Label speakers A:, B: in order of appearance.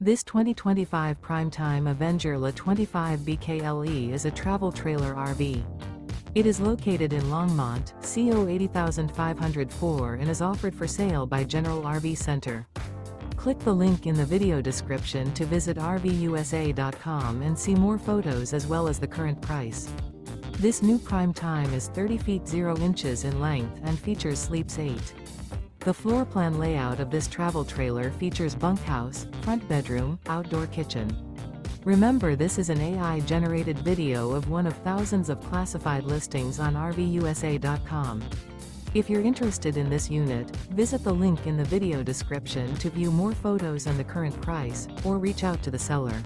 A: This 2025 Prime Time Avenger La 25 BKLE is a travel trailer RV. It is located in Longmont, CO 80504 and is offered for sale by General RV Center. Click the link in the video description to visit RVUSA.com and see more photos as well as the current price. This new Prime Time is 30 feet 0 inches in length and features sleeps 8. The floor plan layout of this travel trailer features bunkhouse, front bedroom, outdoor kitchen. Remember, this is an AI-generated video of one of thousands of classified listings on RVUSA.com. If you're interested in this unit, visit the link in the video description to view more photos and the current price, or reach out to the seller.